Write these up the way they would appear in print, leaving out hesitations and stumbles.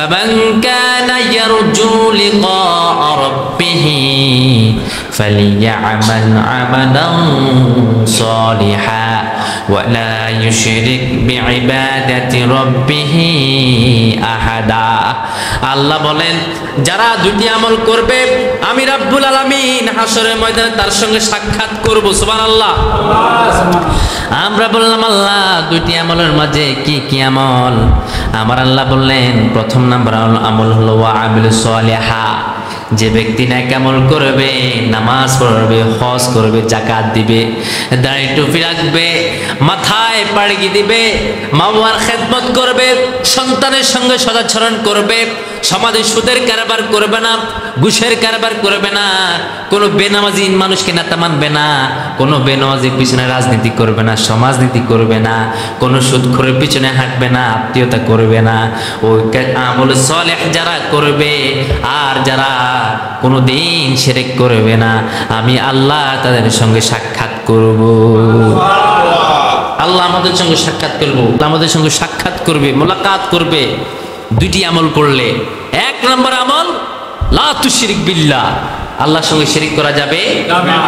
فمن كان يرجو لقاء ربه فليعمل عملا صالحا ولا يشرك بعبادة ربه أحدا আল্লাহ বলেন যারা দুটি আমল করবে আমি রব্বুল আলামিন হাসরের ময়দানে তার সঙ্গে সাক্ষাৎ করব সুবহানাল্লাহ। আমরা বললাম আল্লাহ দুটি আমলের মাঝে কি কি আমল? আমার আল্লাহ বললেন প্রথম নাম্বার আমল হলো ওয়া আমিলুস সালিহা, যে ব্যক্তি নেক আমল করবে, নামাজ পড়বে, হজ করবে, যাকাত দিবে, দাড়ি টুপি রাখবে, মাথায় পাগড়ি দিবে, মা বাবার খেদমত করবে, সন্তানের সঙ্গে সদাচরণ করবে, সমাজে সুদের কারবার করবে না, ঘুষের কারবার করবে না, কোনো বেনামাজি মানুষকে নেতা মানবে না, কোনো বেনামাজির পিছনে রাজনীতি করবে না, সমাজনীতি করবে না, কোনো সুদখোরের পিছনে হাঁটবে না, আত্মীয়তা করবে না। ওই আমল সালেহ যারা করবে আর যারা কোনো দিন শিরক করবে না, আমি আল্লাহ তাদের সঙ্গে সাক্ষাৎ করব। আল্লাহ আমাদের সঙ্গে সাক্ষাৎ করব, আমাদের সঙ্গে সাক্ষাৎ করবে, মোলাকাত করবে দুইটি আমল করলে। এক নম্বর আমল লা তুশরিক বিল্লাহ, আল্লাহর সঙ্গে শিরক করা যাবে না।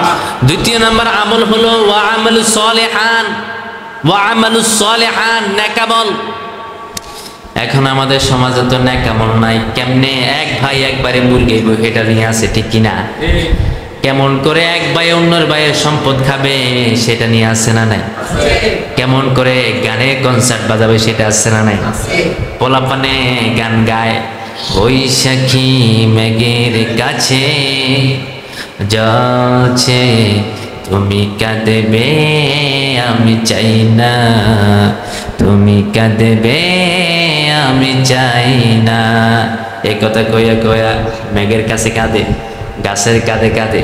দ্বিতীয় নম্বর আমল হলো ওয়া আমালুস সালিহান, ওয়া আমালুস সালিহান, নেক আমল। এখন আমাদের সমাজে তো নেক আমল নাই। কেমনে এক ভাই একবারে মুরগি এটা নিয়ে আসে, ঠিক কিনা? কেমন করে এক ভাই অন্যের ভাইয়ের সম্পদ খাবে সেটা নিয়ে আসছে না নাই? কেমন করে গানে কনসার্ট বাজাবে সেটা আসছে না নাই? পোলাপানে গান গায়, ওই সখী মেঘের কাছে যাচ্ছে তুমি কাঁদবে আমি চাই না, তুমি কাঁদবে আমি চাই না। এই কথা কইয়া কইয়া মেঘের কাছে কাঁদে, গাছের কাঁধে কাঁদে।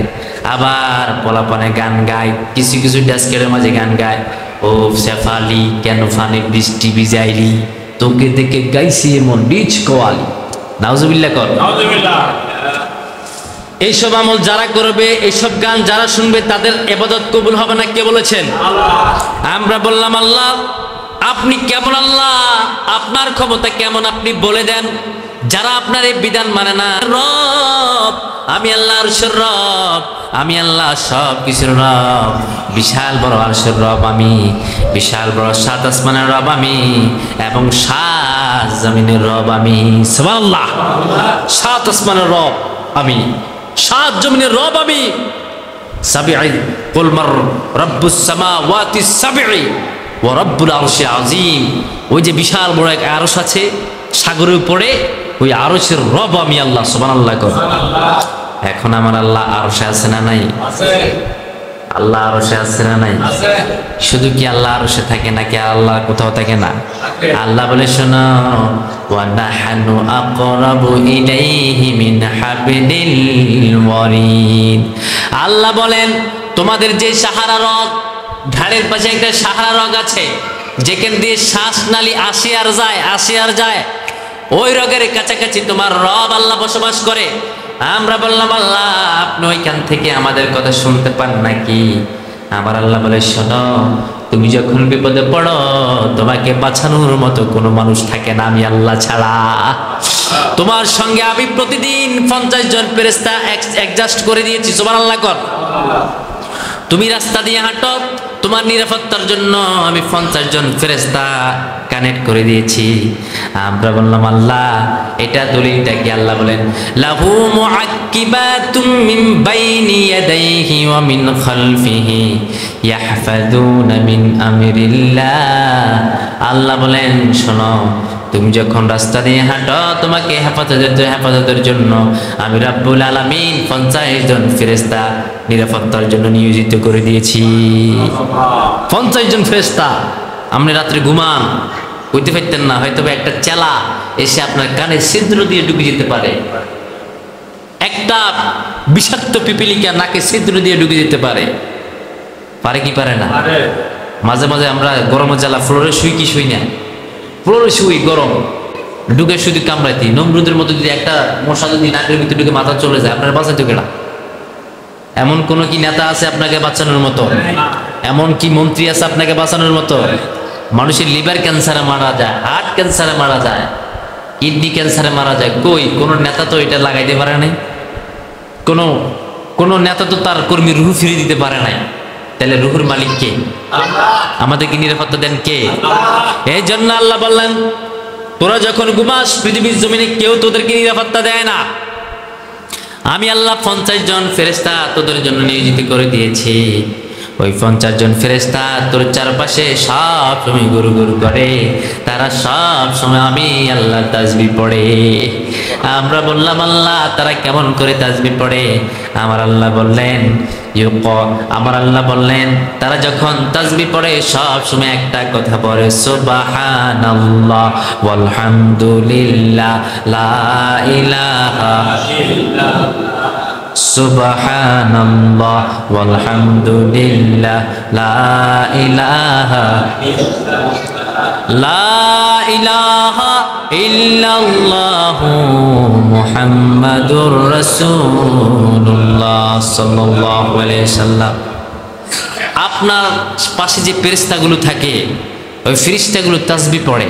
আবার পোলাপানে গান গায়, কিছু কিছু ডেস্কের মাঝে গান গায়, ও শেফালি কেন ফানে বৃষ্টি ভিজাইলি, তোকে দেখে গাইছি এমন বীজ কোয়ালি। নাউজুবিল্লাহ কর। এইসব আমল যারা করবে, এইসব গান যারা শুনবে তাদের ইবাদত কবুল হবে না। কে বলেছেন? আমরা বললাম আল্লাহ আপনি কেমন? আল্লাহ আপনার ক্ষমতা কেমন আপনি বলে দেন। যারা আপনার এই বিধান মানে না, রব আমি আল্লাহ আরশের রব, আমি আল্লাহ সব কিছুর রব, বিশাল বড় আরশের রব আমি, বিশাল বড় সাত আসমানের রব আমি, এবং সাত জমিনের রব আমি। সুবহানাল্লাহ। সাত আসমানের রব আমি, সাত জমিনের রব আমি। সাবিঈ কুল মার রব্বুস সামাওয়াতি সাবিঈ ওয়া রব্বুল আরশিল আযীম। ওই যে বিশাল বড় এক আরশ আছে সাগরের উপরে, ওই আরশের রব আমি আল্লাহ। সুবহানাল্লাহ কর। এখন আমার আল্লাহ আরশে আছে না নাই? আল্লাহ আরশে আছে না নাই? শুধু কি আল্লাহ আরশে থাকে নাকি আল্লাহ কোথাও থাকে না? আল্লাহ বলে শোনো, ওয়া নাহনু আকরাবু ইলাইহি মিন হাবলিল ওয়ারিদ। আল্লাহ বলেন তোমাদের যে সাহারা রগ, ঘাড়ের পাশে একটা সাহারা রগ আছে যেখান দিয়ে শ্বাস নালী আসে আর যায়, আসে আর যায়, ওই রগের কাছাকাছি তোমার রব আল্লাহ বসবাস করে। আমরা বললাম আল্লাহ আপনি ওইখান থেকে আমাদের কথা শুনতে পান নাকি? আমার আল্লাহ বলে শোনো, তুমি যখন বিপদে পড়ো তোমাকে বাঁচানোর মতো কোনো মানুষ থাকে না আমি আল্লাহ ছাড়া। তোমার সঙ্গে আমি প্রতিদিন 50 জন ফেরেশতা অ্যাডজাস্ট করে দিয়েছি। সুবহানাল্লাহ কর। তুমি রাস্তা দিয়ে হাঁটো, তোমার নিরাপত্তার জন্য আমি 50 জন ফেরেশতা কানেক্ট করে দিয়েছি। আমরা বললাম আল্লাহ এটা দলিলটা কি? আল্লাহ বলেন লাহু মুআক্কিবাতুম মিন বাইনি ইয়াদাইহি ওয়া মিন খালফিহি ইয়াহফাযুনা মিন আমরিল্লাহ। আল্লাহ বলেন শোনো, তুমি যখন রাস্তা দিয়ে হাঁটো তোমাকে হেফাজতের জন্য আমি রাব্বুল আলামিন 50 জন ফেরেশতা নিরাপত্তার জন্য নিয়োজিত করে দিয়েছি। 50 জন ফেরেশতা। আপনি রাত্রে ঘুমান, কইতে পারতেন না, হয়তো একটা চেলা এসে আপনার কানে ছিদ্র দিয়ে ঢুকে যেতে পারে, একটা বিষাক্ত পিপিলিকা নাকে ছিদ্র দিয়ে ঢুকে যেতে পারে। পারে কি পারে না? মাঝে মাঝে আমরা গরমের জ্বালা ফ্লোরে শুই কি শুই না, ফ্লোরে শুই, গরম ঢুকে শুধু কামড়াইতি। নমরুদের মতো যদি একটা মশা যদি নাকের ভিতরে ঢুকে মাথা চলে যায়, আপনার বাঁচাইতে কেনা? এমন কোন কি নেতা আছে আপনাকে বাঁচানোর মতো? এমন কি মন্ত্রী আছে আপনাকে বাঁচানোর মতো? মানুষের লিভার ক্যান্সারে মারা যায়, হার্ট ক্যান্সারে মারা যায়, কিডনি ক্যান্সারে মারা যায়, কই কোনো নেতা তো এটা লাগাইতে পারে নাই, কোনো নেতা তো তার কর্মীর রুহ ফিরিয়ে দিতে পারে নাই। তাহলে রুহুর মালিক কে? আমাদেরকে নিরাপত্তা দেন কে? এই জন্য আল্লাহ বললেন, তোরা যখন ঘুমাস পৃথিবীর জমিনে কেউ তোদেরকে নিরাপত্তা দেয় না। আমি আল্লাহ 50 জন ফেরেশতা তোদের জন্য নিয়োজিত করে দিয়েছি। ওই 50 জন ফেরেশতা তোর চারপাশে সব সময় গুরু গুরু করে, তারা সব সময় আমি আল্লাহ তাসবিহ পড়ে। আমরা বললাম আল্লাহ তারা কেমন করে তাসবিহ পড়ে? আমার আল্লাহ বললেন তারা যখন তাসবিহ পড়ে সব সময় একটা কথা পড়ে, সুবহানাল্লাহ ওয়ালহামদুলিল্লাহ লা ইলাহা ইল্লাল্লাহ, সুবহানাল্লাহ ওয়ালহামদুলিল্লাহ লা ইলাহা ইল্লাল্লাহু মুহাম্মাদুর রাসূলুল্লাহ সাল্লাল্লাহু আলাইহি সাল্লাম। আপনার পাশে যে ফেরেশতাগুলো থাকে ওই ফেরেশতাগুলো তাসবিহ পড়ে,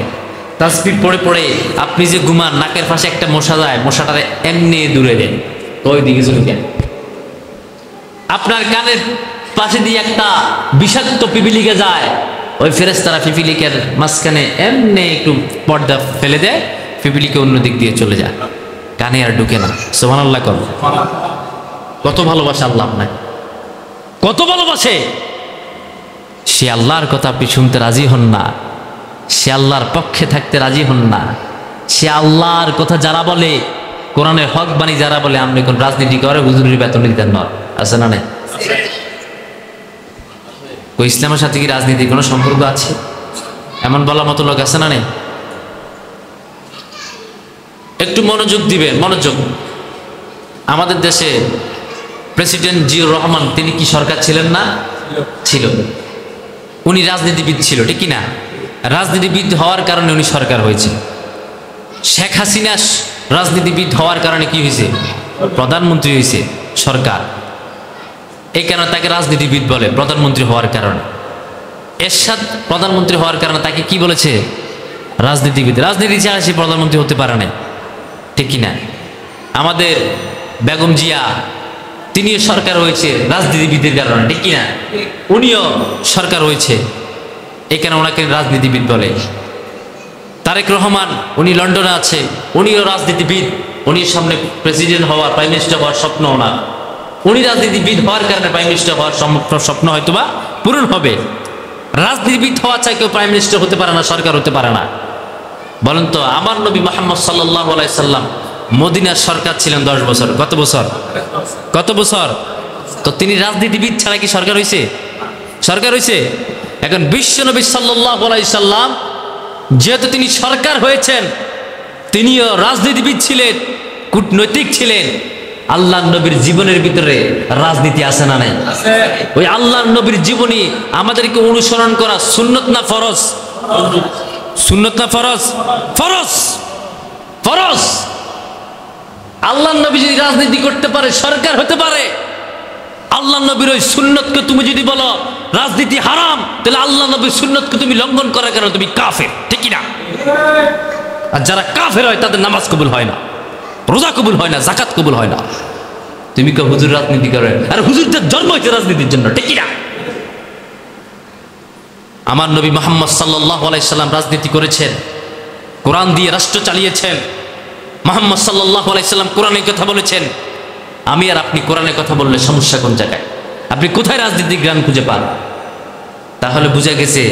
তাসবিহ পড়ে পড়ে আপনি যে ঘুমান নাকের পাশে একটা মশা যায়, মশাটারে এমনি দূরে দেন, ওই দিকে চলে যান। আপনার কানের পাশে দিয়ে একটা বিষাক্ত পিপিলিকা যায়, ওই ফেরেশতারা পিপিলিকার মাঝখানে এমনি একটু পর্দা ফেলে দেয়, পিপিলিকা অন্য দিক দিয়ে চলে যায়, কানে আর ঢুকে না। সুবহানাল্লাহ কর। কত ভালোবাসে আল্লাহ আপনাকে, কত ভালোবাসে। সে আল্লাহর কথা আপনি শুনতে রাজি হন না, সে আল্লাহর পক্ষে থাকতে রাজি হন না। সে আল্লাহর কথা যারা বলে, কোরআনের হক বাণী যারা বলে, আমরা এখন রাজনীতি করে হুজুরের বেতন দিতেন না, আছে না নাই? ওই ইসলামের সাথে কি রাজনীতির কোনো সম্পর্ক আছে? এমন বলার মতো লোক আছে না নেই? একটু মনোযোগ দিবেন, মনোযোগ। আমাদের দেশে প্রেসিডেন্ট জিয়াউর রহমান, তিনি কি সরকার ছিলেন না? ছিল। উনি রাজনীতিবিদ ছিল, ঠিক কি না? রাজনীতিবিদ হওয়ার কারণে উনি সরকার হয়েছে। শেখ হাসিনা রাজনীতিবিদ হওয়ার কারণে কি হয়েছে? প্রধানমন্ত্রী হয়েছে সরকার। এই কারণে তাকে রাজনীতিবিদ বলে, প্রধানমন্ত্রী হওয়ার কারণে। এরশাদ প্রধানমন্ত্রী হওয়ার কারণে তাকে কি বলেছে? রাজনীতিবিদ। রাজনীতি ছাড়া সে প্রধানমন্ত্রী হতে পারে না, ঠিক কিনা? আমাদের বেগম জিয়া, তিনিও সরকার হয়েছে রাজনীতিবিদের কারণে, ঠিক কিনা? উনিও সরকার হয়েছে, এখানে ওনাকে রাজনীতিবিদ বলে। তারেক রহমান, উনি লন্ডনে আছে, উনিও রাজনীতিবিদ। উনি সামনে প্রেসিডেন্ট হওয়ার, প্রাইম মিনিস্টার হওয়ার স্বপ্ন ওনার। উনি রাজনীতিবিদ হওয়ার কারণে প্রাইম মিনিস্টার হওয়ার স্বপ্ন হয়তোবা পূরণ হবে। রাজনীতিবিদ হওয়া চাই কেউ প্রাইম মিনিস্টার হতে পারে না, সরকার হতে পারে না। বলেন তো, আমার নবী মুহাম্মদ সাল্লাল্লাহু আলাইহি সাল্লাম মদিনার সরকার ছিলেন 10 বছর। কত বছর? কত বছর? তো তিনি রাজনীতিবিদ ছাড়া কি সরকার হয়েছে? সরকার হয়েছে। এখন বিশ্ব নবী সাল্লাল্লাহু আলাইহি সাল্লাম যেহেতু তিনি সরকার হয়েছেন, তিনিও রাজনীতিবিদ ছিলেন, কূটনৈতিক ছিলেন। আল্লাহর নবীর জীবনের ভিতরে রাজনীতি আছে না নাই? ওই আল্লাহর নবীর জীবনী আমাদেরকে অনুসরণ করা সুন্নত না ফরজ? সুন্নত না ফরজ? ফরজ, ফরজ। আল্লাহর নবী যদি রাজনীতি করতে পারে, সরকার হতে পারে, আল্লাহর নবীর ওই সুন্নতকে তুমি যদি বলো রাজনীতি হারাম, তাহলে আল্লাহ নবীর সুন্নতকে তুমি লঙ্ঘন করার কারণে তুমি কাফের, ঠিক না? আর যারা কাফের হয় তাদের নামাজ কবুল হয় না, রোজা কবুল হয় না, জাকাত কবুল হয় না। তুমি কে হুজুর রাজনীতি করে? আর হুজুরদের জন্ম হয়েছে রাজনীতির জন্য, ঠিক না? আমার নবী মুহাম্মদ সাল্লাল্লাহু আলাইহি সাল্লাম রাজনীতি করেছেন, কোরআন দিয়ে রাষ্ট্র চালিয়েছেন। মুহাম্মদ সাল্লাল্লাহু আলাইহি সাল্লাম কোরআনের কথা বলেছেন। আমি আর আপনি কোরআনের কথা বললে সমস্যা কোন জায়গায়? আপনি কোথায় রাজনীতির জ্ঞান খুঁজে পান? তাহলে বুঝা গেছে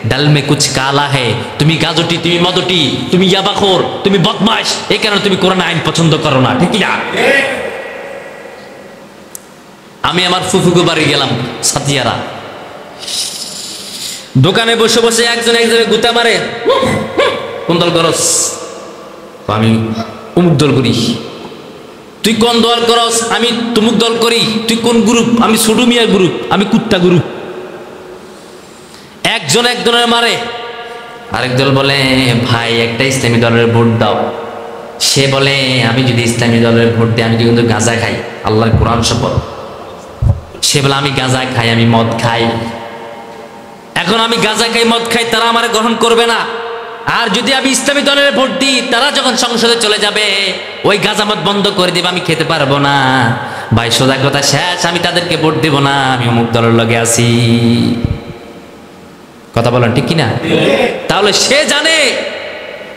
ডাল মে কুছ কালা হে। তুমি গাজটি, তুমি মদটি, তুমি ইয়াবাখোর, তুমি বদমাশ, এই কারণে তুমি কোরআনের আইন পছন্দ করো না, ঠিক না? আমি আমার ফুফুকে বাড়ি গেলাম সাতিয়ারা, দোকানে বসে বসে একজন একজনে গুতা মারে। কোন দল করস? আমি অমুক দল করি। তুই কোন দল করস? আমি তুমুক দল করি। তুই কোন গ্রুপ? আমি ছোট মিয়া গ্রুপ, আমি কুত্তা গ্রুপ। একজন একজনের মারে। আরেক দল বলে ভাই একটা ইসলামী দলের ভোট দাও। সে বলে আমি যদি ইসলামী দলের ভোট দিই আমি কিন্তু গাঁজা খাই, আল্লাহর কোরআন শপথ। সে বলে আমি গাঁজা খাই, আমি মদ খাই। এখন আমি গাঁজা খাই, মদ খাই, তারা আমার গ্রহণ করবে না। আর যদি আমি ইসলামী দলের ভোট দিই, তারা যখন সংসদে চলে যাবে ওই গাঁজামত বন্ধ করে দেবে, আমি খেতে পারবো না। ভাই সোজা কথা শেষ, আমি তাদেরকে ভোট দেব না, আমি অমুক দলের লগে আছি। কথা বলেন ঠিক কিনা? তাহলে সে জানে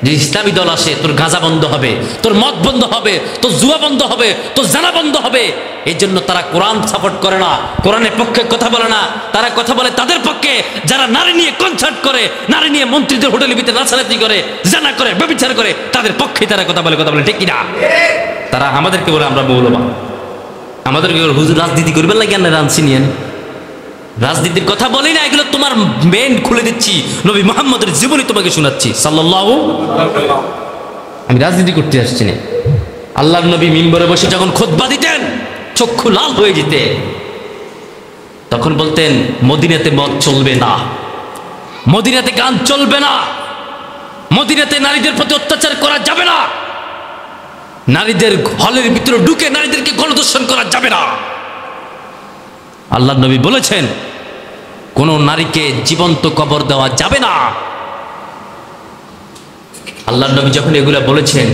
যে ইসলামী দল আসে তোর গাঁজা বন্ধ হবে, তোর মদ বন্ধ হবে, তোর জুয়া বন্ধ হবে, তোর জানা বন্ধ হবে। এই জন্য তারা কোরআন সাপোর্ট করে না, কোরআনের পক্ষে কথা বলে না, তারা কথা বলে তাদের পক্ষে যারা নারী নিয়ে কনসার্ট করে, নারী নিয়ে মন্ত্রীদের হোটেলের ভিতরে নাচানাচি করে, জানা করে, ব্যভিচার করে, তাদের পক্ষে তারা কথা বলে ঠিক কিনা? তারা আমাদেরকে বলে আমরা মৌলবান, আমাদেরকে বলে হুজুর রাজনীতি করবেন লাগে না, রানছি নিয়ে রাজনীতির কথা বলি না, এগুলো তোমার মেন খুলে দিচ্ছি, নবী মুহাম্মদের জীবনী তোমাকে শোনাচ্ছি সাল্লাল্লাহু। আমি রাজনীতি করতে আসছি না। আল্লাহর নবী মিম্বরে বসে যখন খুতবা দিতেন চক্ষু লাল হয়ে যেতে, তখন বলতেন মদিনাতে মদ চলবে না, মদিনাতে গান চলবে না, মদিনাতে নারীদের প্রতি অত্যাচার করা যাবে না, নারীদের হলের ভিতরে ঢুকে নারীদেরকে গণধর্ষণ করা যাবে না। আল্লাহর নবী বলেছেন কোন নারীকে জীবন্ত কবর দেওয়া যাবে না। আল্লাহর নবী যখন এগুলা বলেছেন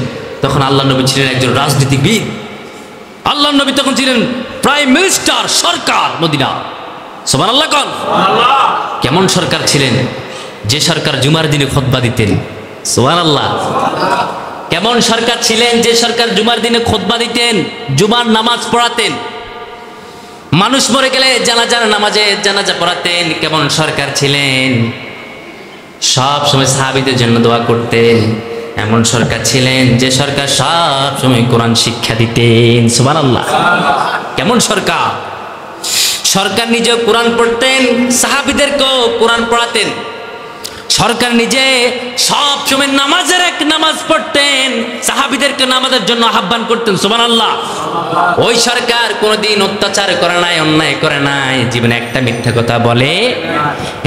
তখন আল্লাহর নবী ছিলেন একজন রাজনীতিবিদ, আল্লাহর নবী তখন ছিলেন প্রাইম মিনিস্টার, সরকার মদিনা। সুবহানাল্লাহ কোন কেমন সরকার ছিলেন? যে সরকার জুমার দিনে খুতবা দিতেন। সুবহানাল্লাহ। কেমন সরকার ছিলেন? যে সরকার জুমার দিনে খুতবা দিতেন, জুমার নামাজ পড়াতেন, মানুষ মরে গেলে জানাজার নামাজে জানাজা পড়াতেন। কেমন সরকার ছিলেন? সব সময় সাহাবীদের জন্য দোয়া করতেন। এমন সরকার ছিলেন যে সরকার সব সময় কোরআন শিক্ষা দিতেন। সুবহানাল্লাহ। কেমন সরকার? সরকার নিজে কোরআন পড়তেন, সাহাবীদেরকেও কোরআন পড়াতেন। সরকার নিজে সব সময় নামাজের এক নামাজ পড়তেন, সাহাবীদেরকে নামাজের জন্য আহ্বান করতেন। সুবহানাল্লাহ। ওই সরকার কোনোদিন অত্যাচার করে নাই, অন্যায় করে নাই, জীবনে একটা মিথ্যা কথা বলে।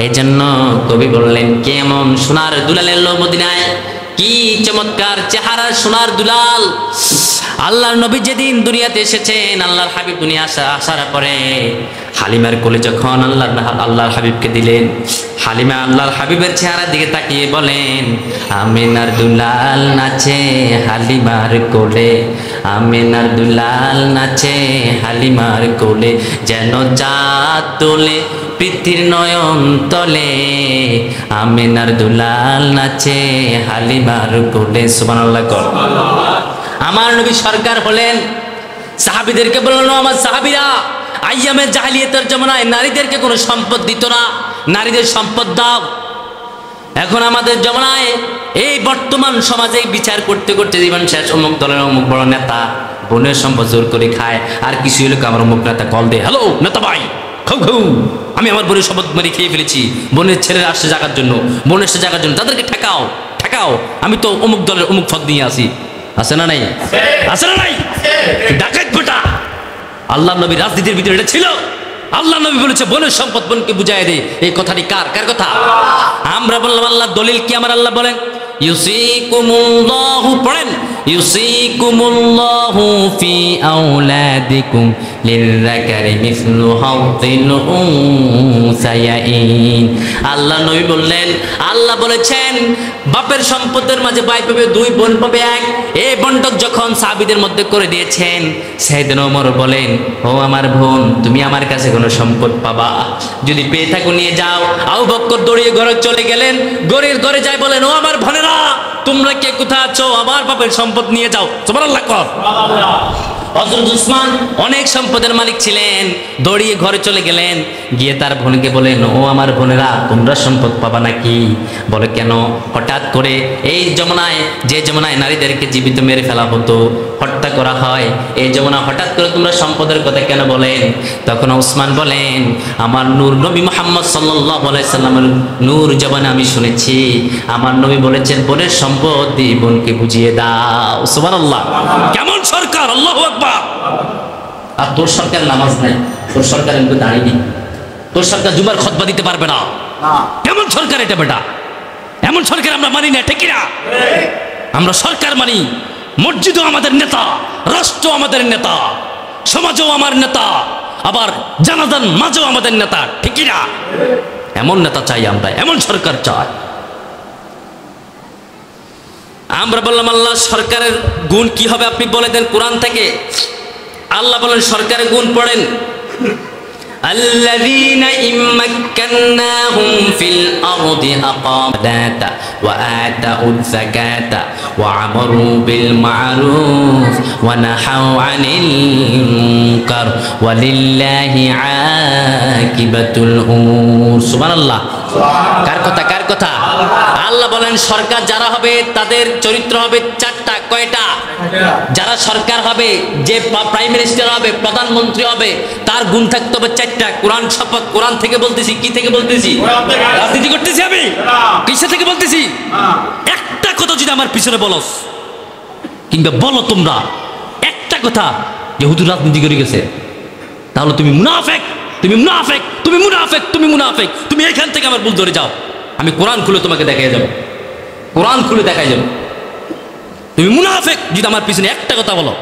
এই জন্য কবি বললেন কেমন সোনার দুলাল এলো মদিনায়, কি চমৎকার চেহারা সোনার দুলাল। আল্লাহর নবী যেদিন দুনিয়াতে এসেছেন, আল্লাহর হাবিব দুনিয়া আসার পরে হালিমার কোলে যখন আল্লাহর হাবিবকে দিলেন, হালিমা আল্লাহর হাবিবের চেহারার দিকে তাকিয়ে বলেন আমিনার দুলাল নাচে হালিমার কোলে, আমিনার দুলাল নাচে হালিমার কোলে, যেন চাঁদ তোলে পৃথিবীর নয়ন তলে, আমিনার দুলাল নাচে হালিমার কোলে। সুবহানাল্লাহ। আমার নবী সরকার হলেন, সাহাবীদেরকে বললেন আমার সাহাবীরা, আইয়ামে জাহেলিয়াতের জামানায় নারীদেরকে কোনো সম্পদ দিত না, নারীদের সম্পদ দাও। এখন আমাদের জামানায় এই বর্তমান সমাজে বিচার করতে করতে জীবন শেষ, অমুক দলের অমুক বড় নেতা বোনের সম্পদ জোর করে খায়, আর কিছু হলে আমার অমুক নেতা কল দেয়, হ্যালো নেতা ভাই খাও খাও, আমি আমার বোনের সম্পদ মেরে খেয়ে ফেলেছি, বোনের ছেলেরা আসছে জাগার জন্য, বোনের সে জাগার জন্য, তাদেরকে ঠেকাও ঠেকাও, আমি তো অমুক দলের অমুক পদ নিয়ে আসি। আছে না নাই? আছে না নাই? ডাকাত বেটা। আল্লাহ নবী রাজনীতির ভিতরে এটা ছিল। আল্লাহ নবী বলেছে বোনের সম্পদ বোনকে বুঝাই দে। এই কথাটি কার কার কথা? আমরা বললাম আল্লাহ দলিল কি? আমার আল্লাহ বলেন ইউসিকুমুল্লাহু, পড়েন ইউসিকুমুল্লাহু ফি আওলাদিকুম লিযযাকারি মিসলু হাযযিল উনসায়াইন। আল্লাহ নবী বললেন, আল্লাহ বলেছেন বাপের সম্পদের মাঝে ভাই পাবে দুই, বোন পাবে এক। এই বন্টক যখন সাহাবীদের মধ্যে করে দিয়েছেন, সাইয়েদনা ওমর বলেন ও আমার বোন, তুমি আমার কাছে কোনো সম্পদ পাবা, যদি পেয়ে থাকো নিয়ে যাও। আবু বকর দৌড়িয়ে ঘরে চলে গেলেন, ঘরে যায় বলেন ও আমার বোনেরা, তোমরা কে কোথায় আছো, আমার বাপের সম্পদ নিয়ে যাও। সুবহানাল্লাহ। হযরত উসমান অনেক সম্পদের মালিক ছিলেন, দৌড়িয়ে ঘরে চলে গেলেন, গিয়ে তার বোনকে বলেন ও আমার বোনেরা, তোমরা সম্পদ পাবা নাকি? বলে কেন? হঠাৎ করে এই যমুনায়, যে যমুনায় নারীদেরকে জীবিত মেরে ফেলা হতো, হত্যা করা হয়, এই যমুনা হঠাৎ করে তোমরা সম্পদের কথা কেন বলেন? তখন উসমান বলেন আমার নূর নবী মুহাম্মদ সাল্লাল্লাহু আলাইহি সাল্লামের নূর জবানে আমি শুনেছি, আমার নবী বলেছেন বোনের সম্পদ দিয়ে বোনকে বুঝিয়ে দাও। সুবহানাল্লাহ। কেমন সরকার! আল্লাহু আকবার। আর তোর সরকার নামাজ নাই, তোর সরকার কিন্তু দাঁড়িয়ে নেই, তোর সরকার জুমার খুতবা দিতে পারবে না। কেমন সরকার এটা বেটা? এমন সরকার আমরা মানি না, ঠিক না? আমরা সরকার মানি, মসজিদও আমাদের নেতা, রাষ্ট্র আমাদের নেতা, সমাজও আমার নেতা, আবার জানাজান মাঝেও আমাদের নেতা, ঠিক না? এমন নেতা চাই আমরা, এমন সরকার চাই। আমরা বললাম আল্লাহ সরকারের গুণ কি হবে আপনি বলে দেন কোরআন থেকে। আল্লাহ বলেন সরকারের গুণ পড়েন, الذين إن مكناهم في الأرض أقاموا الصلاة وآتوا الزكاة وأمروا بالمعروف ونهوا عن المنكر ولله عاقبة الأمور سبحان الله কার কথা কার কথা? আল্লাহ বলেন সরকার যারা হবে তাদের চরিত্র হবে চারটা। কয়টা? যারা সরকার হবে, যে প্রাইম মিনিস্টার হবে, প্রধানমন্ত্রী হবে, তার গুণ থাকতে হবে চারটা। কোরআন শপথ, কোরআন থেকে বলতেছি। কি থেকে বলতেছি? রাজনীতি করতেছি আমি? কিসে থেকে বলতেছি? একটা কথা যদি আমার পিছনে বলস কিংবা বলো তোমরা একটা কথা যে হুজুর রাজনীতি করে গেছে, তাহলে তুমি মুনাফিক, তুমি মুনাফিক, তুমি মুনাফিক, তুমি মুনাফিক। তুমি এখান থেকে আমার ভুল ধরে যাও, আমি কোরআন খুলে তোমাকে দেখাই যাব, কোরআন খুলে দেখাই যাব। তুমি মুনাফিক যদি আমার পিছনে একটা কথা বলো।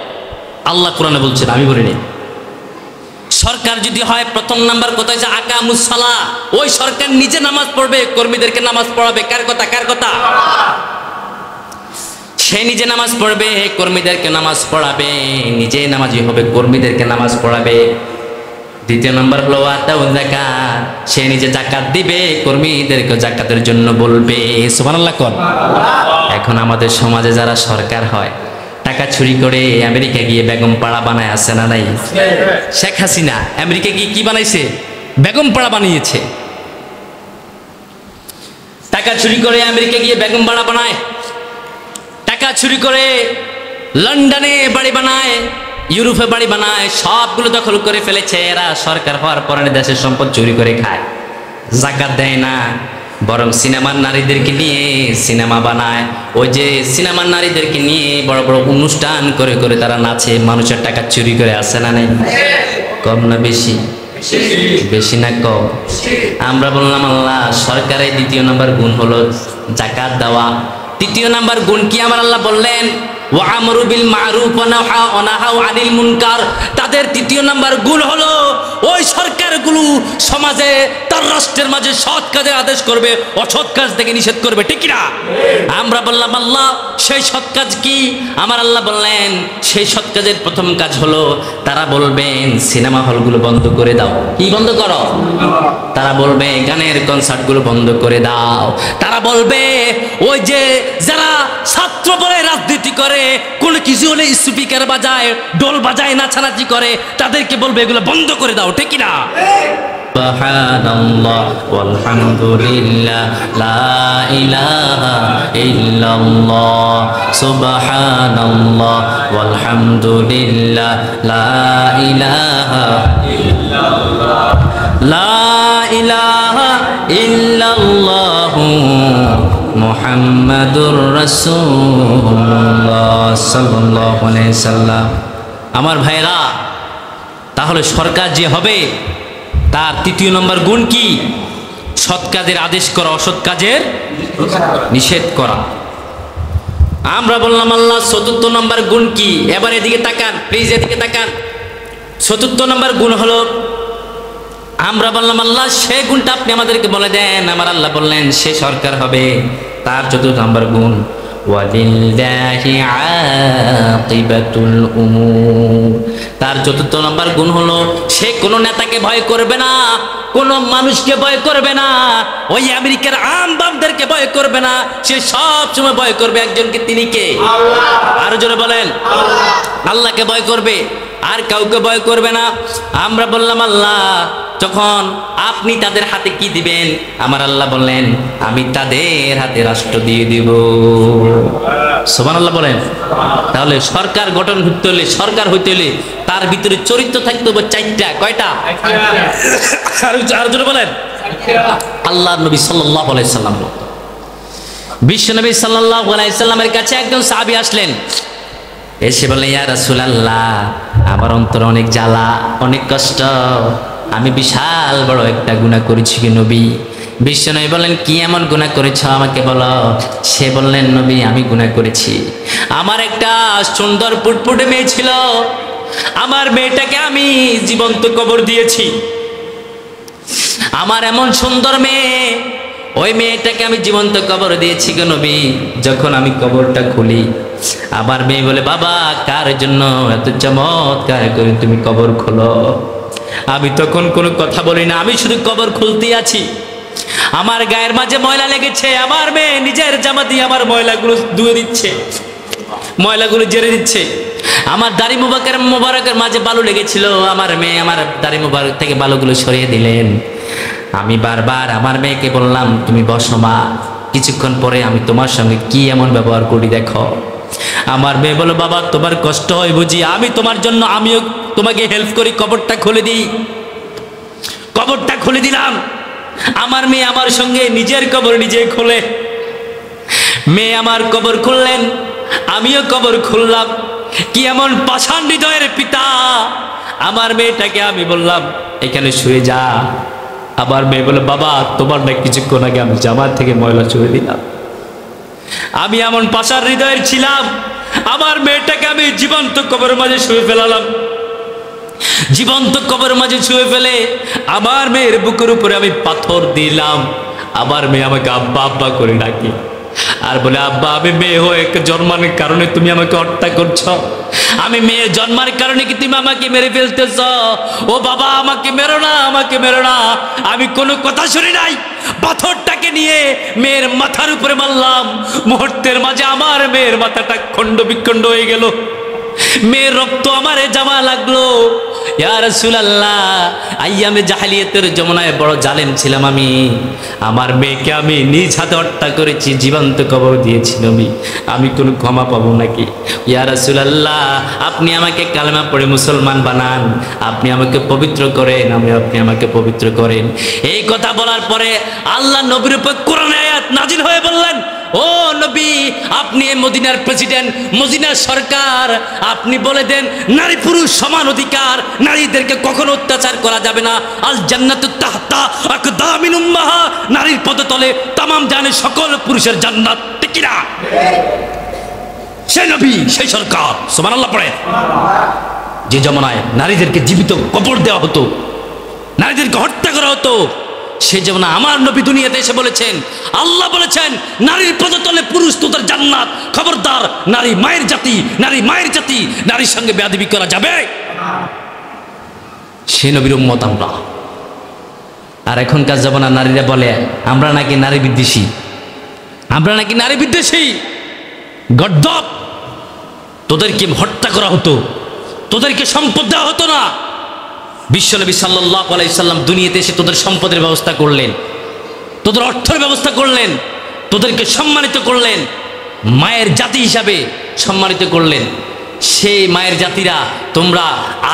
আল্লাহ কোরআনে বলছেন, আমি বলিনি। সরকার যদি হয়, প্রথম নাম্বার কথা হচ্ছে আকামুস সালাহ। ওই সরকার নিজে নামাজ পড়বে, কর্মীদেরকে নামাজ পড়াবে। কার কথা কার কথা? সে নিজে নামাজ পড়বে, কর্মীদেরকে নামাজ পড়াবে, নিজে নামাজি হবে, কর্মীদেরকে নামাজ পড়াবে। দ্বিতীয় নম্বর হলো আতাউ যাকাত। সে নিজে যাকাত দিবে, কর্মীদেরকে যাকাতের জন্য বলবে। সুবহানাল্লাহ কোন। এখন আমাদের সমাজে যারা সরকার হয়, টাকা চুরি করে আমেরিকা গিয়ে বেগম পাড়া বানায়, আছে না নাই? শেখ হাসিনা আমেরিকা গিয়ে কি বানাইছে? বেগম পাড়া বানিয়েছে। টাকা চুরি করে আমেরিকা গিয়ে বেগম পাড়া বানায়, টাকা চুরি করে লন্ডনে বাড়ি বানায়, ইউরোপে বাড়ি বানায়, সবগুলো দখল করে ফেলেছে। এরা সরকার হওয়ার পরে দেশের সম্পদ চুরি করে খায়, যাকাত দেয় না, বরং সিনেমার নারীদেরকে নিয়ে সিনেমা বানায়। ওই যে সিনেমার নারীদেরকে নিয়ে বড় বড় অনুষ্ঠান করে করে তারা নাচে, মানুষের টাকা চুরি করে। আসে না নাই? কম না বেশি? বেশি না কম? আমরা বললাম আল্লাহ সরকারের দ্বিতীয় নম্বর গুণ হলো যাকাত দেওয়া। তৃতীয় নাম্বার গুণ কি আমার আল্লাহ বললেন? ওয়া'আমরু বিল মা'রুফ ওয়া নাহাউ আনিল মুনকার। তাদের তৃতীয় নাম্বার গুণ হলো ওই সরকারগুলো সমাজে, তার রাষ্ট্রের মাঝে সৎ কাজের আদেশ করবে, অসৎ কাজ থেকে নিষেধ করবে। ঠিক কি না? আমরা বললাম আল্লাহ সেই সৎ কাজ কি? আমার আল্লাহ বললেন সেই সৎ কাজের প্রথম কাজ হলো তারা বলবেন সিনেমা হলগুলো বন্ধ করে দাও। কি বন্ধ করো? তারা বলবে গানের কনসার্টগুলো বন্ধ করে দাও। তারা বলবে ওই যে যারা ছাত্র বলে রাজনীতি করে, কোনো কিছু হলে স্পিকার বাজায়, ঢোল বাজায়, নাচানাচি করে, তাদেরকে বলবে এগুলো বন্ধ করে দাও। ঠিক না? সুবহানাল্লাহ ওয়ালহামদুলিল্লাহ লা ইলাহা ইল্লাল্লাহ সুবহানাল্লাহ ওয়ালহামদুলিল্লাহ লা ইলাহা ইল্লাল্লাহ লা ইলাহা ইল্লাল্লাহ মুহাম্মাদুর রাসূলুল্লাহ সাল্লাল্লাহু আলাইহি সাল্লাম। আমার ভাইরা, তাহলে সরকার যে হবে তার তৃতীয় নম্বর গুণ কি? সৎ কাজের আদেশ করা, অসৎ কাজের নিষেধ করা। আমরা বললাম আল্লাহ চতুর্থ নম্বর গুণ কি? এবার এদিকে তাকান, প্লিজ এদিকে তাকান। চতুর্থ নম্বর গুণ হলো, আমরা বললাম আল্লাহ সেই গুণটা আপনি আমাদেরকে বলে দেন। আমার আল্লাহ বললেন সে সরকার হবে, তার চতুর্থ নম্বর গুণ ওয়ালিল্লাহি আকিবাতুল উমুর। তার চতুর্থ নম্বর গুণ হলো সে কোনো নেতাকে ভয় করবে না, কোনো মানুষকে ভয় করবে না, ওই আমেরিকার আমবামদেরকে ভয় করবে না। সে সব সময় ভয় করবে একজনকে, তিনি কে? আল্লাহ। আরো জোরে বলেন, আল্লাহকে ভয় করবে, আর কাউকে ভয় করবে না। আমরা বললাম আল্লাহ যখন আপনি তাদের হাতে কি দিবেন? আমার আল্লাহ বললেন আমি তাদের হাতে রাষ্ট্র দিয়ে দিব। সুবহানাল্লাহ বলেন। তাহলে সরকার গঠন হতে হলে, সরকার হইতে হলে তার ভিতরে চরিত্র থাকতে হবে চারটা। কয়টা? আর জোরে বলেন। আল্লাহর নবী সাল্লাল্লাহু আলাইহি সাল্লাম, বিশ্ব নবী সাল্লাল্লাহু আলাইহি সাল্লামের কাছে একজন সাহাবী আসলেন, এসে বলে ইয়া রাসূলুল্লাহ আমার অন্তর অনেক জ্বালা, অনেক কষ্ট, আমি বিশাল বড় একটা গুনাহ করেছি কি নবী? বিশ্বনবী বললেন কি এমন গুনাহ করেছ আমাকে বলো। সে বললেন নবী আমি গুনাহ করেছি, আমার একটা সুন্দর ফুটফুটে মেয়ে ছিল, আমার মেয়েটাকে আমি জীবন্ত কবর দিয়েছি। আমার এমন সুন্দর মেয়ে, ওই মেয়েটাকে আমি জীবন্ত কবর দিয়েছি গো নবী। যখন আমি কবরটা খুলি, আবার মেয়ে বলে, বাবা কার জন্য এত চমৎকার করে তুমি কবর খোলো? আমি তখন কোনো কথা বলি না, আমি শুধু কবর খুলতে আছি। আমার গায়ের মাঝে ময়লা লেগেছে, আমার মেয়ে নিজের জামা দিয়ে আমার ময়লাগুলো ধুয়ে দিচ্ছে, ময়লাগুলো জেরে দিচ্ছে। আমার দাড়ি মোবারকের মাঝে বালু লেগেছিল, আমার মেয়ে আমার দাড়ি মোবারক থেকে বালুগুলো সরিয়ে দিলেন। আমি বারবার আমার মেয়েকে বললাম, তুমি বসো মা, কিছুক্ষণ পরে আমি তোমার সঙ্গে কি এমন ব্যবহার করি দেখো। আমার মেয়ে বলো, বাবা তোমার কষ্ট হয় বুঝি, আমি তোমার জন্য আমিও তোমাকে হেল্প করি, কবরটা খুলে দিই। কবরটা খুলে দিলাম। আমার মেয়ে আমার সঙ্গে নিজের কবর নিজে খোলে। মেয়ে আমার কবর খুললেন, আমিও কবর খুললাম। কি এমন পাষাণ হৃদয়ের পিতা! আমার মেয়েটাকে আমি বললাম, এখানে শুয়ে যা। আমার মেয়ে বলে, বাবা তোমার না কিছুক্ষণ আগে আমি জামা থেকে ময়লা ছুঁড়ে দিলাম। আমি এমন পাষাণ হৃদয়ের ছিলাম, আমার মেয়েটাকে আমি জীবন্ত কবরের মাঝে শুয়ে ফেলালাম। জীবন্ত কবরের মাঝে শুয়ে ফেলে আমার মেয়ের বুকের উপরে আমি পাথর দিলাম। আমার মেয়ে আমাকে আব্বা আব্বা করে ডাকে আর বলে, আব্বা আমি মেয়ে হয়ে জন্মানোর কারণে তুমি আমাকে হত্যা করছো, আমি মেয়ে জন্মার কারণে কি তুমি আমাকে মেরে ফেলতেছ? ও বাবা আমাকে মেরো না, আমাকে মেরো না। আমি কোনো কথা শুনি নাই, পাথরটাকে নিয়ে মেয়ের মাথার উপরে মারলাম। মুহূর্তের মাঝে আমার মেয়ের মাথাটা খণ্ড বিখণ্ড হয়ে গেল, মেয়ের রক্ত আমারে জামা লাগলো। ইয়া রাসূলুল্লাহ, আইয়ামে জাহেলিয়াতের জমানায় বড় জালেম ছিলাম আমি। আমার মেয়েকে আমি নিজ হাতে হত্যা করেছি, জীবন্ত কবর দিয়েছি নবী, আমি কোনো ক্ষমা পাবো নাকি? ইয়া রাসূলুল্লাহ, আপনি আমাকে কালেমা পড়ে মুসলমান বানান, আপনি আমাকে পবিত্র করেন, আপনি আমাকে পবিত্র করেন। এই কথা বলার পরে আল্লাহ নবীর উপর কোরআনের আয়াত নাজিল হয়ে বললেন, ও নবী আপনি মদিনার প্রেসিডেন্ট, মদিনার সরকার, আপনি বলে দেন নারী পুরুষ সমান অধিকার, নারীদেরকে কখনো অত্যাচার করা যাবে না। আল জান্নাতু তাহতা আকদামিল উম্মাহা, নারীর পদতলে তামাম জাহানের সকল পুরুষের জান্নাত। ঠিক কি না? সেই নবী, সেই সরকার, সুবহানাল্লাহ পড়ে। যে জমানায় নারীদেরকে জীবিত কবর দেওয়া হতো, নারীদেরকে হত্যা করা হতো, সে যেমন আমার নবী দুনিয়াতে এসে বলেছেন, আল্লাহ বলেছেন নারীর পদতলে পুরুষ তোদের জান্নাত। খবরদার, নারী মায়ের জাতি, নারী মায়ের জাতি, নারীর সঙ্গে বেয়াদবি করা যাবে? সে নবীর উম্মত আমরা। আর এখনকার জমানা নারীরা বলে আমরা নাকি নারী বিদ্বেষী, আমরা নাকি নারী বিদ্বেষী। গর্দভ! তোদেরকে হত্যা করা হতো, তোদেরকে সম্পদ দেওয়া হতো না। বিশ্বনবী সাল্লাল্লাহু আলাইহি সাল্লাম দুনিয়াতে এসে তোদের সম্পদের ব্যবস্থা করলেন, তোদের অর্থের ব্যবস্থা করলেন, তোদেরকে সম্মানিত করলেন, মায়ের জাতি হিসাবে সম্মানিত করলেন। সেই মায়ের জাতিরা তোমরা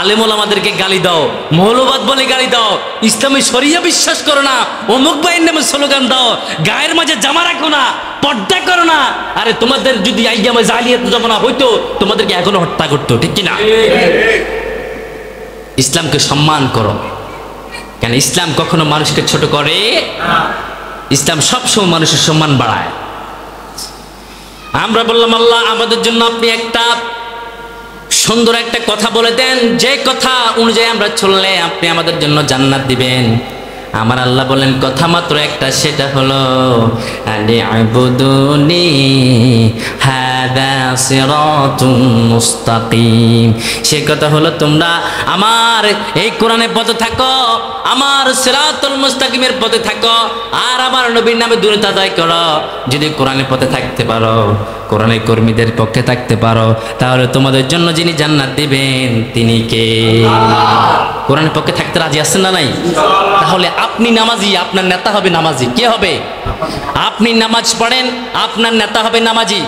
আলেম ওলামাদেরকে গালি দাও, মৌলবাদ বলে গালি দাও, ইসলামী শরিয়া বিশ্বাস করো না, অমুক ভাইয়ের নামে স্লোগান দাও, গায়ের মাঝে জামা রাখো না, পর্দা করো না। আরে তোমাদের যদি আইয়ামে জাহেলিয়াত জমানা হইতো তোমাদেরকে এখনো হত্যা করতো। ঠিক কিনা? ইসলামকে সম্মান করো, কেন ইসলাম কখনো মানুষকে ছোট করে? ইসলাম সবসময় মানুষের সম্মান বাড়ায়। আমরা বললাম, আল্লাহ আমাদের জন্য আপনি একটা সুন্দর একটা কথা বলে দেন, যে কথা অনুযায়ী আমরা চললে আপনি আমাদের জন্য জান্নাত দিবেন। আমার আল্লাহ বলেন কথা মাত্র একটা, সেটা হলো আলি'বুদুনি হাদা সিরাতুম মুস্তাকিম। সে কথা হলো তোমরা আমার এই কোরআনের পথে থাকো, আমার সিরাতুল মুস্তাকিমের পথে থাকো, আর আমার নবীর নামে দুরূদ আদায় করো। যদি কোরআনের পথে থাকতে পারো, কোরআনের কর্মীদের পক্ষে থাকতে পারো, তাহলে তোমাদের জন্য যিনি জান্নাত দিবেন তিনি কে? কোরআনের পক্ষে থাকতে রাজি আছেন না নাই? তাহলে আপনি নামাজি, আপনার নেতা হবে নামাজি। কে হবে? আপনি নামাজ পড়েন, আপনার নেতা হবে নামাজি।